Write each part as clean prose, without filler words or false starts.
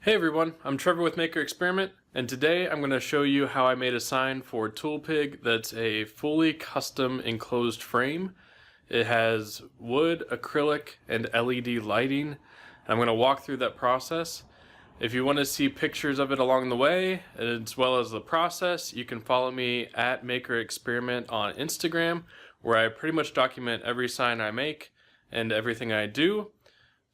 Hey everyone, I'm Trevor with Maker Experiment, and today I'm going to show you how I made a sign for Toolpig that's a fully custom enclosed frame. It has wood, acrylic, and LED lighting. I'm going to walk through that process. If you want to see pictures of it along the way, as well as the process, you can follow me at Maker Experiment on Instagram, where I pretty much document every sign I make and everything I do.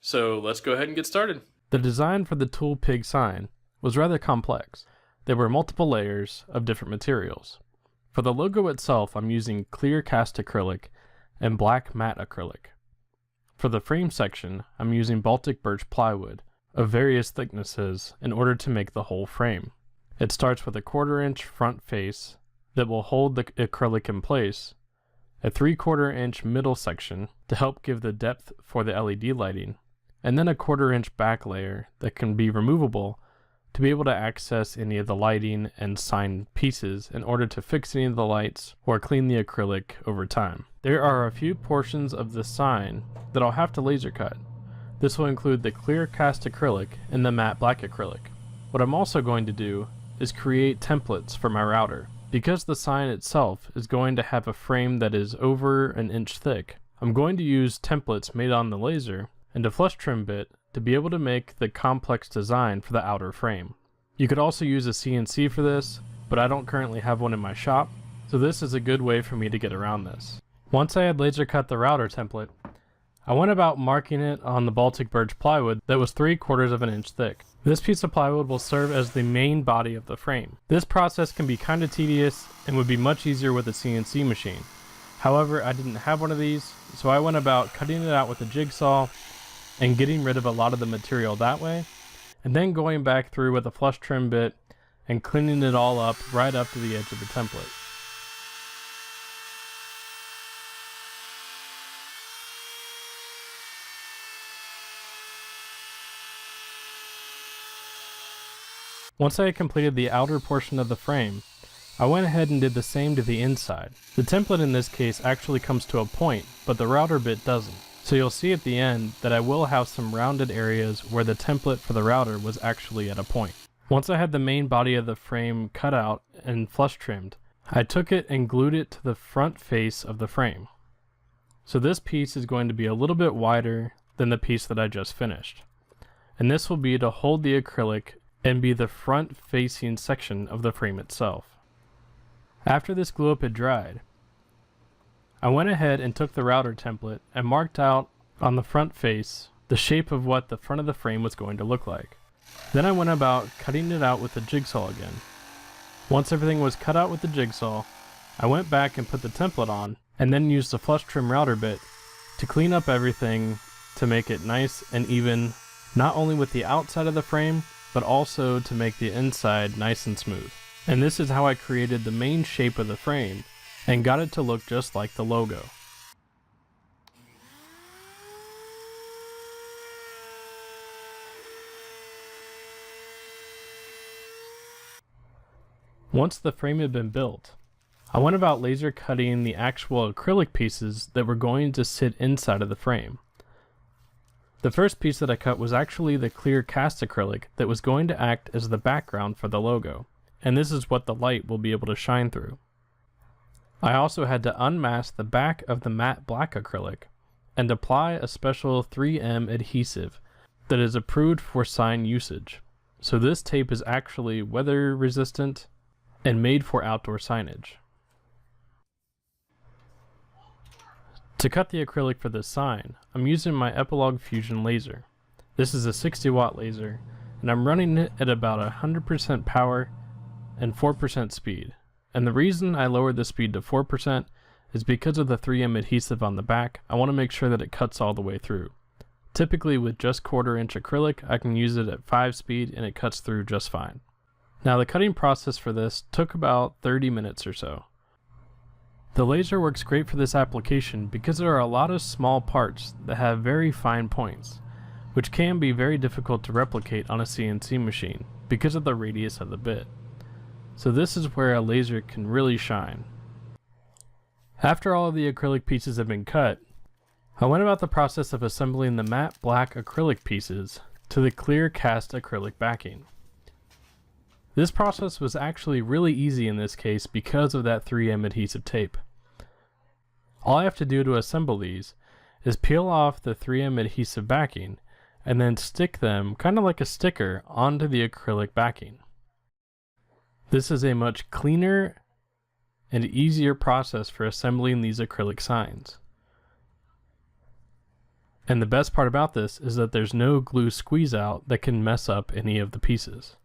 So let's go ahead and get started. The design for the Toolpig sign was rather complex. There were multiple layers of different materials. For the logo itself, I'm using clear cast acrylic and black matte acrylic. For the frame section, I'm using Baltic birch plywood of various thicknesses in order to make the whole frame. It starts with a 1/4 inch front face that will hold the acrylic in place, a 3/4 inch middle section to help give the depth for the LED lighting, and then a 1/4 inch back layer that can be removable to be able to access any of the lighting and sign pieces in order to fix any of the lights or clean the acrylic over time. There are a few portions of the sign that I'll have to laser cut. This will include the clear cast acrylic and the matte black acrylic. What I'm also going to do is create templates for my router. Because the sign itself is going to have a frame that is over an inch thick, I'm going to use templates made on the laser and a flush trim bit to be able to make the complex design for the outer frame. You could also use a CNC for this, but I don't currently have one in my shop, so this is a good way for me to get around this. Once I had laser cut the router template, I went about marking it on the Baltic birch plywood that was 3/4 of an inch thick. This piece of plywood will serve as the main body of the frame. This process can be kind of tedious and would be much easier with a CNC machine. However, I didn't have one of these, so I went about cutting it out with a jigsaw and getting rid of a lot of the material that way, and then going back through with a flush trim bit and cleaning it all up right up to the edge of the template. Once I had completed the outer portion of the frame, I went ahead and did the same to the inside. The template in this case actually comes to a point, but the router bit doesn't. So you'll see at the end that I will have some rounded areas where the template for the router was actually at a point. Once I had the main body of the frame cut out and flush trimmed, I took it and glued it to the front face of the frame. So this piece is going to be a little bit wider than the piece that I just finished. And this will be to hold the acrylic and be the front facing section of the frame itself. After this glue up had dried, I went ahead and took the router template and marked out on the front face the shape of what the front of the frame was going to look like. Then I went about cutting it out with the jigsaw again. Once everything was cut out with the jigsaw, I went back and put the template on and then used the flush trim router bit to clean up everything to make it nice and even, not only with the outside of the frame, but also to make the inside nice and smooth. And this is how I created the main shape of the frame and got it to look just like the logo. Once the frame had been built, I went about laser cutting the actual acrylic pieces that were going to sit inside of the frame. The first piece that I cut was actually the clear cast acrylic that was going to act as the background for the logo, and this is what the light will be able to shine through. I also had to unmask the back of the matte black acrylic and apply a special 3M adhesive that is approved for sign usage. So this tape is actually weather resistant and made for outdoor signage. To cut the acrylic for this sign, I'm using my Epilog Fusion laser. This is a 60-watt laser, and I'm running it at about 100% power and 4% speed. And the reason I lowered the speed to 4% is because of the 3M adhesive on the back. I want to make sure that it cuts all the way through. Typically with just 1/4 inch acrylic, I can use it at 5 speed and it cuts through just fine. Now the cutting process for this took about 30 minutes or so. The laser works great for this application because there are a lot of small parts that have very fine points, which can be very difficult to replicate on a CNC machine because of the radius of the bit. So this is where a laser can really shine. After all of the acrylic pieces have been cut, I went about the process of assembling the matte black acrylic pieces to the clear cast acrylic backing. This process was actually really easy in this case because of that 3M adhesive tape. All I have to do to assemble these is peel off the 3M adhesive backing and then stick them, kind of like a sticker, onto the acrylic backing. This is a much cleaner and easier process for assembling these acrylic signs. And the best part about this is that there's no glue squeeze out that can mess up any of the pieces.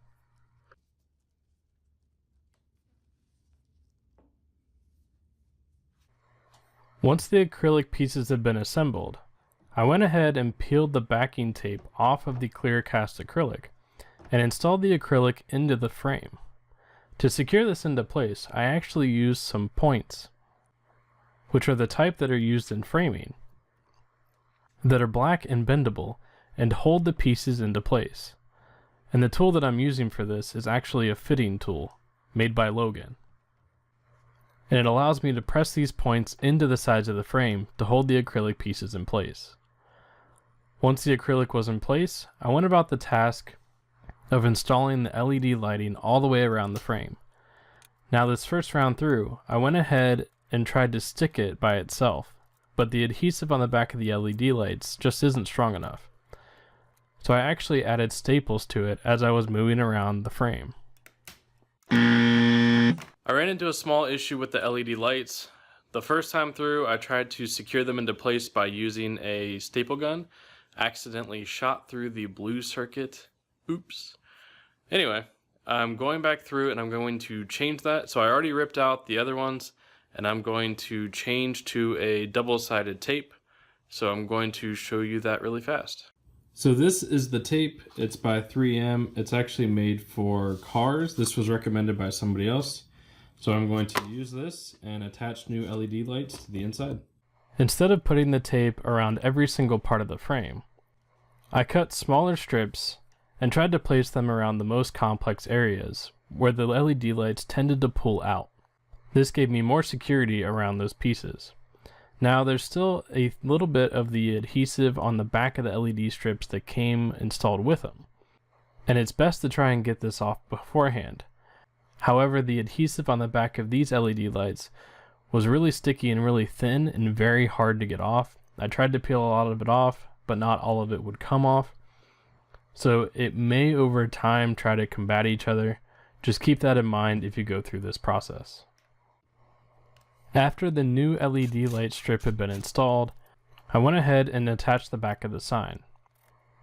Once the acrylic pieces had been assembled, I went ahead and peeled the backing tape off of the clear cast acrylic and installed the acrylic into the frame. To secure this into place, I actually used some points, which are the type that are used in framing, that are black and bendable and hold the pieces into place. And the tool that I'm using for this is actually a fitting tool made by Logan. And it allows me to press these points into the sides of the frame to hold the acrylic pieces in place. Once the acrylic was in place, I went about the task of installing the LED lighting all the way around the frame. Now this first round through, I went ahead and tried to stick it by itself, but the adhesive on the back of the LED lights just isn't strong enough. So I actually added staples to it as I was moving around the frame. I ran into a small issue with the LED lights. The first time through, I tried to secure them into place by using a staple gun. Accidentally shot through the blue circuit. Oops. Anyway, I'm going back through and I'm going to change that. So I already ripped out the other ones and I'm going to change to a double-sided tape. So I'm going to show you that really fast. So this is the tape. It's by 3M. It's actually made for cars. This was recommended by somebody else. So I'm going to use this and attach new LED lights to the inside. Instead of putting the tape around every single part of the frame, I cut smaller strips and tried to place them around the most complex areas where the LED lights tended to pull out. This gave me more security around those pieces. Now there's still a little bit of the adhesive on the back of the LED strips that came installed with them, and it's best to try and get this off beforehand. However, the adhesive on the back of these LED lights was really sticky and really thin and very hard to get off. I tried to peel a lot of it off, but not all of it would come off. So it may over time try to combat each other. Just keep that in mind if you go through this process. After the new LED light strip had been installed, I went ahead and attached the back of the sign.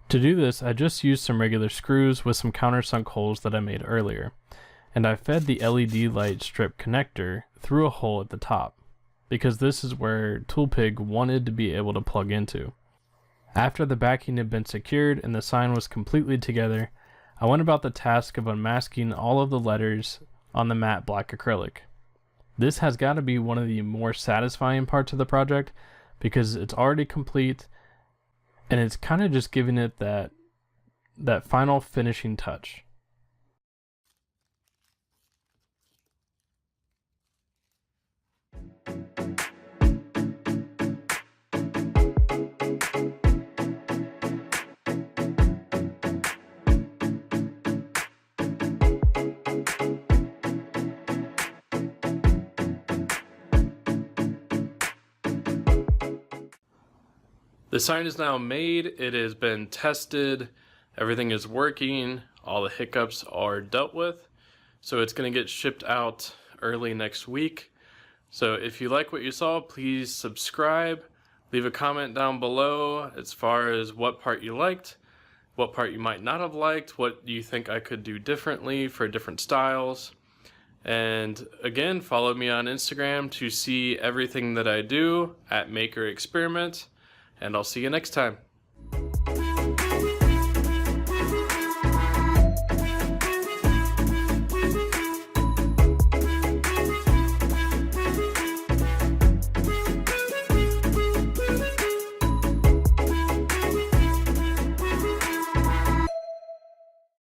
To do this, I just used some regular screws with some countersunk holes that I made earlier, and I fed the LED light strip connector through a hole at the top, because this is where Toolpig wanted to be able to plug into. After the backing had been secured and the sign was completely together, I went about the task of unmasking all of the letters on the matte black acrylic. This has got to be one of the more satisfying parts of the project because it's already complete and it's kind of just giving it that final finishing touch. The sign is now made, it has been tested, everything is working, all the hiccups are dealt with, so it's going to get shipped out early next week. So if you like what you saw, please subscribe, leave a comment down below as far as what part you liked, what part you might not have liked, what you think I could do differently for different styles. And again, follow me on Instagram to see everything that I do at Maker Experiment. And I'll see you next time.